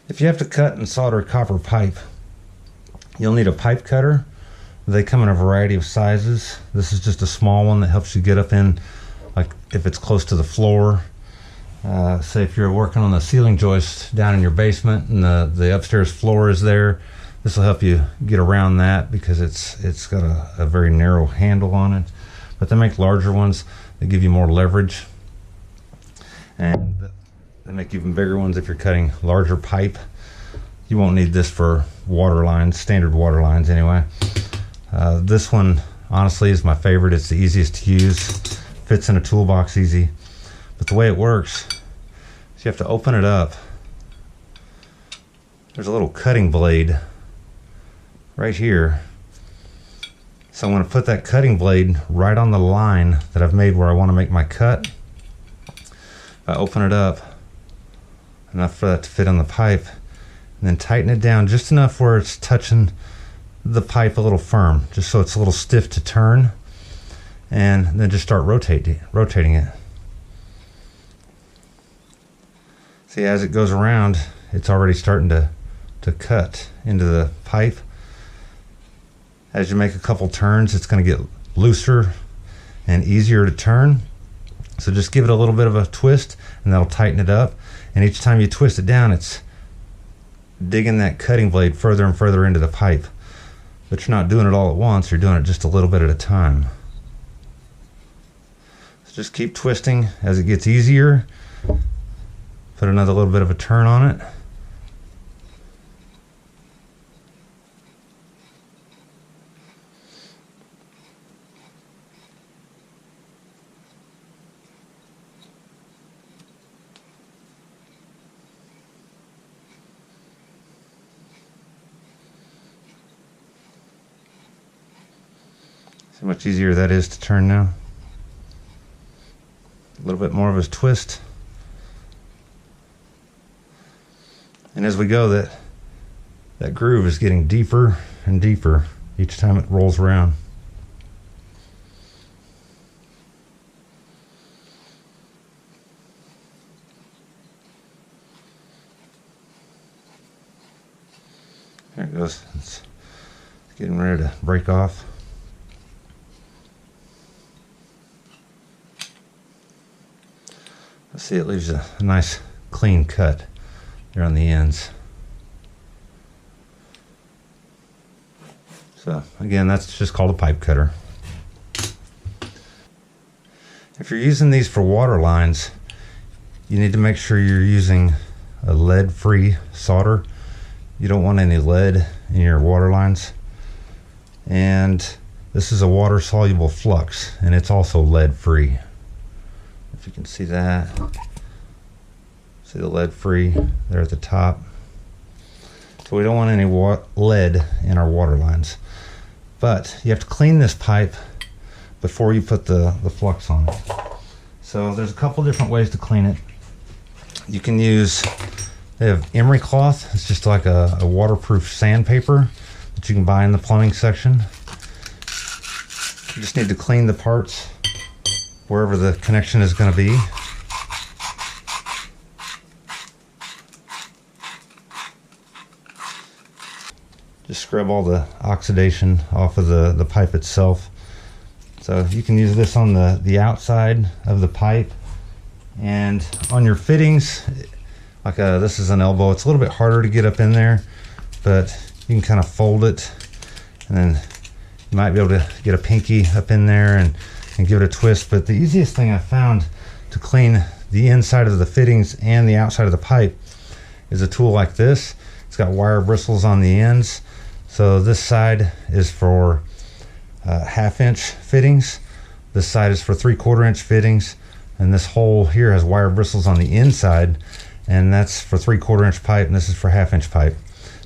If you have to cut and solder copper pipe, you'll need a pipe cutter. They come in a variety of sizes. This is just a small one that helps you get up in, like if it's close to the floor. Say if you're working on the ceiling joist down in your basement and the upstairs floor is there, this will help you get around that because it's got a very narrow handle on it. But they make larger ones that give you more leverage, and they make even bigger ones if you're cutting larger pipe. You won't need this for water lines, standard water lines anyway. This one honestly is my favorite. It's the easiest to use, fits in a toolbox easy. But the way it works is you have to open it up. There's a little cutting blade right here. So I'm going to put that cutting blade right on the line that I've made where I want to make my cut. If I open it up enough for that to fit on the pipe, and then tighten it down just enough where it's touching the pipe a little firm, just so it's a little stiff to turn, and then just start rotating it. See, as it goes around, it's already starting to cut into the pipe. As you make a couple turns, it's going to get looser and easier to turn. So just give it a little bit of a twist and that'll tighten it up. And each time you twist it down, it's digging that cutting blade further and further into the pipe. But you're not doing it all at once, you're doing it just a little bit at a time. So just keep twisting as it gets easier. Put another little bit of a turn on it. See how much easier that is to turn now? A little bit more of a twist. And as we go, that groove is getting deeper and deeper each time it rolls around. There it goes. It's getting ready to break off. See, it leaves a nice clean cut there on the ends. So again, that's just called a pipe cutter. If you're using these for water lines, you need to make sure you're using a lead-free solder. You don't want any lead in your water lines. And this is a water-soluble flux, and it's also lead-free. If you can see that. See the lead-free there at the top. So we don't want any lead in our water lines. But you have to clean this pipe before you put the flux on it. So there's a couple different ways to clean it. You can use, they have emery cloth. It's just like a waterproof sandpaper that you can buy in the plumbing section. You just need to clean the parts wherever the connection is going to be. Just scrub all the oxidation off of the pipe itself. So you can use this on the outside of the pipe, and on your fittings, like this is an elbow. It's a little bit harder to get up in there, but you can kind of fold it, and then you might be able to get a pinky up in there and give it a twist. But the easiest thing I found to clean the inside of the fittings and the outside of the pipe is a tool like this. It's got wire bristles on the ends. So this side is for 1/2 inch fittings. This side is for 3/4 inch fittings. And this hole here has wire bristles on the inside, and that's for 3/4 inch pipe, and this is for 1/2 inch pipe.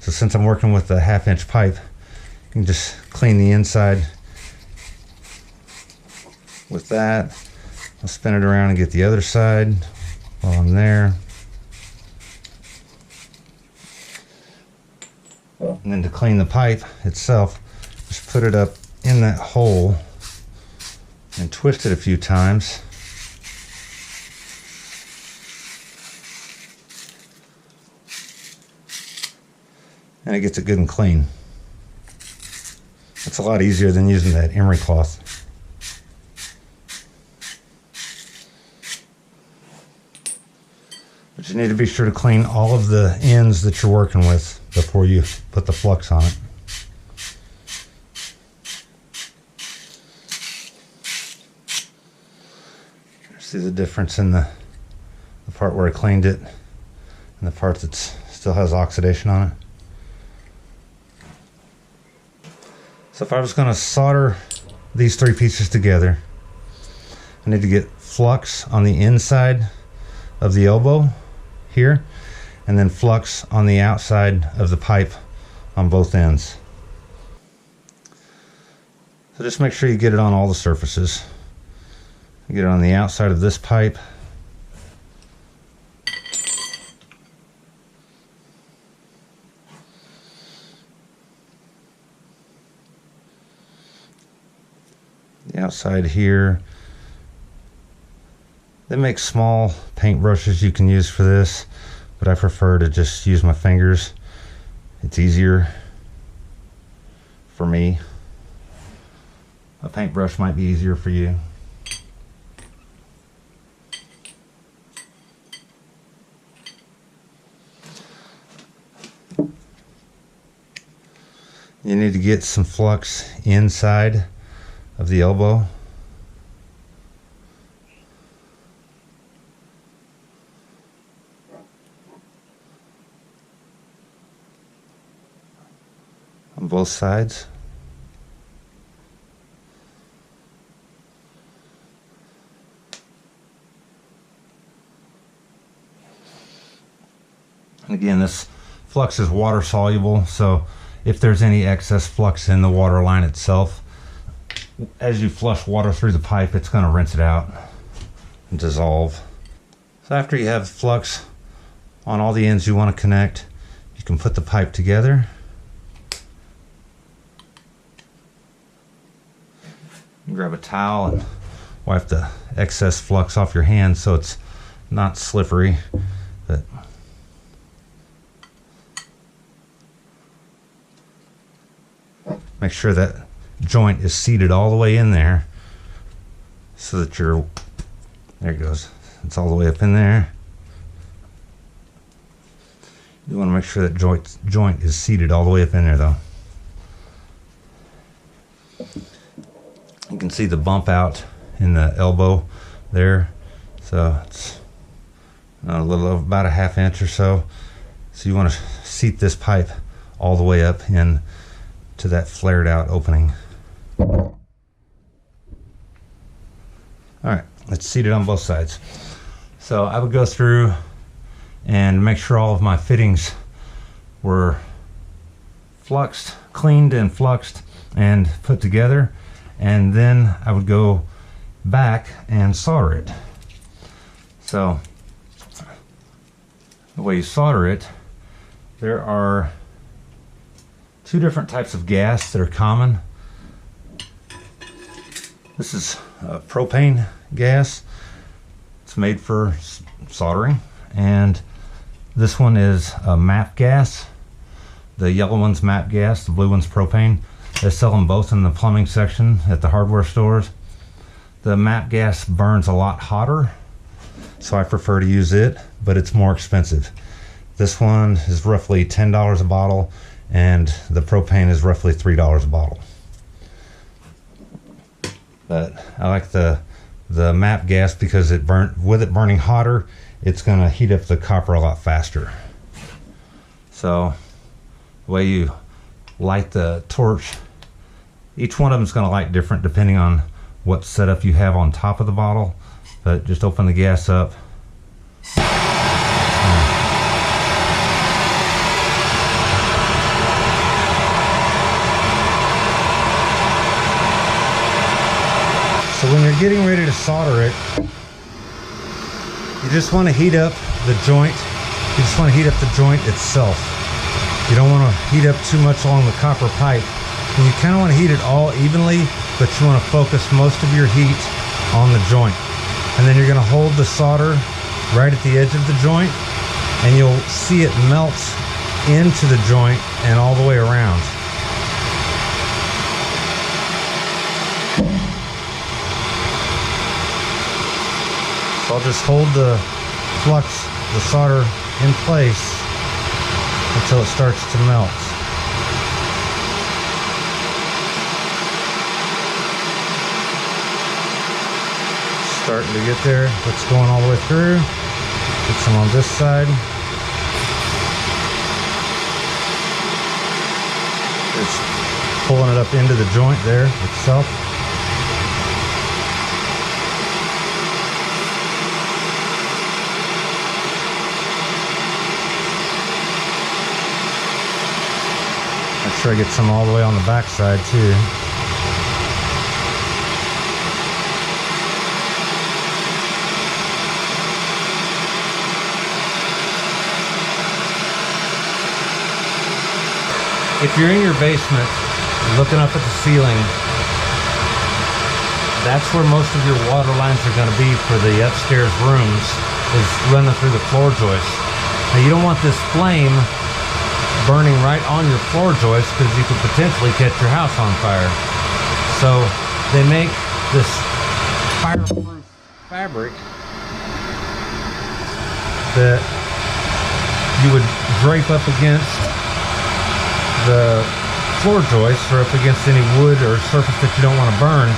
So since I'm working with a 1/2 inch pipe, you can just clean the inside with that. I'll spin it around and get the other side while I'm there. And then to clean the pipe itself, just put it up in that hole and twist it a few times. and it gets it good and clean. It's a lot easier than using that emery cloth. But you need to be sure to clean all of the ends that you're working with before you put the flux on it. See the difference in the part where I cleaned it and the part that still has oxidation on it. So if I was going to solder these three pieces together, I need to get flux on the inside of the elbow here, and then flux on the outside of the pipe on both ends. So just make sure you get it on all the surfaces. Get it on the outside of this pipe, the outside here. They make small paint brushes you can use for this, but I prefer to just use my fingers. It's easier for me. A paintbrush might be easier for you. You need to get some flux inside of the elbow. On both sides. And again, this flux is water soluble, so if there's any excess flux in the water line itself, as you flush water through the pipe, it's going to rinse it out and dissolve. So after you have flux on all the ends you want to connect, you can put the pipe together. Grab a towel and wipe the excess flux off your hand so it's not slippery. But make sure that joint is seated all the way in there so that there it goes. It's all the way up in there. You want to make sure that joint is seated all the way up in there though. You can see the bump out in the elbow there. So it's a little about a ½ inch or so. So you want to seat this pipe all the way up in to that flared out opening. All right, let's seat it on both sides. So I would go through and make sure all of my fittings were fluxed, cleaned and fluxed and put together, and then I would go back and solder it. So the way you solder it, there are two different types of gas that are common. This is propane gas. It's made for soldering. And this one is MAP gas. The yellow one's MAP gas, the blue one's propane. They sell them both in the plumbing section at the hardware stores. The MAP gas burns a lot hotter, so I prefer to use it, but it's more expensive. This one is roughly $10 a bottle, and the propane is roughly $3 a bottle. But I like the MAP gas because with it burning hotter, it's going to heat up the copper a lot faster. So the way you light the torch, each one of them is going to light different depending on what setup you have on top of the bottle. But just open the gas up. So when you're getting ready to solder it, you just want to heat up the joint. You just want to heat up the joint itself. You don't want to heat up too much along the copper pipe. And you kind of want to heat it all evenly, but you want to focus most of your heat on the joint. And then you're going to hold the solder right at the edge of the joint, and you'll see it melt into the joint and all the way around. So I'll just hold the flux, the solder in place until it starts to melt. Starting to get there. It's going all the way through. Get some on this side. It's pulling it up into the joint there itself. Make sure I get some all the way on the back side too. If you're in your basement looking up at the ceiling, that's where most of your water lines are going to be for the upstairs rooms, is running through the floor joists. Now you don't want this flame burning right on your floor joist because you could potentially catch your house on fire. So they make this fireproof fabric that you would drape up against the floor joist or up against any wood or surface that you don't want to burn.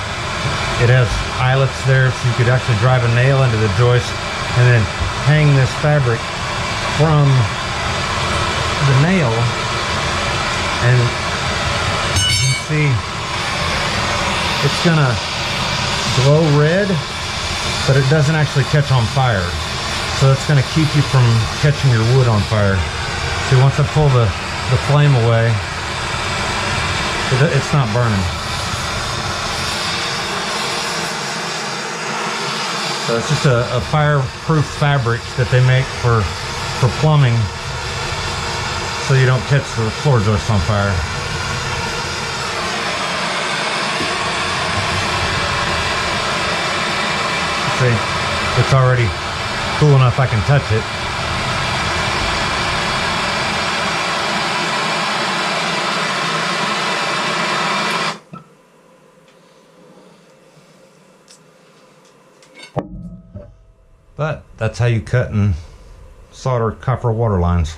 It has eyelets there so you could actually drive a nail into the joist and then hang this fabric from the nail, and you can see it's gonna glow red, but it doesn't actually catch on fire, so it's gonna keep you from catching your wood on fire. See, once I pull the flame away, it's not burning. So it's just a fireproof fabric that they make for plumbing, so you don't catch the floor joist on fire. See, it's already cool enough I can touch it. But that's how you cut and solder copper water lines.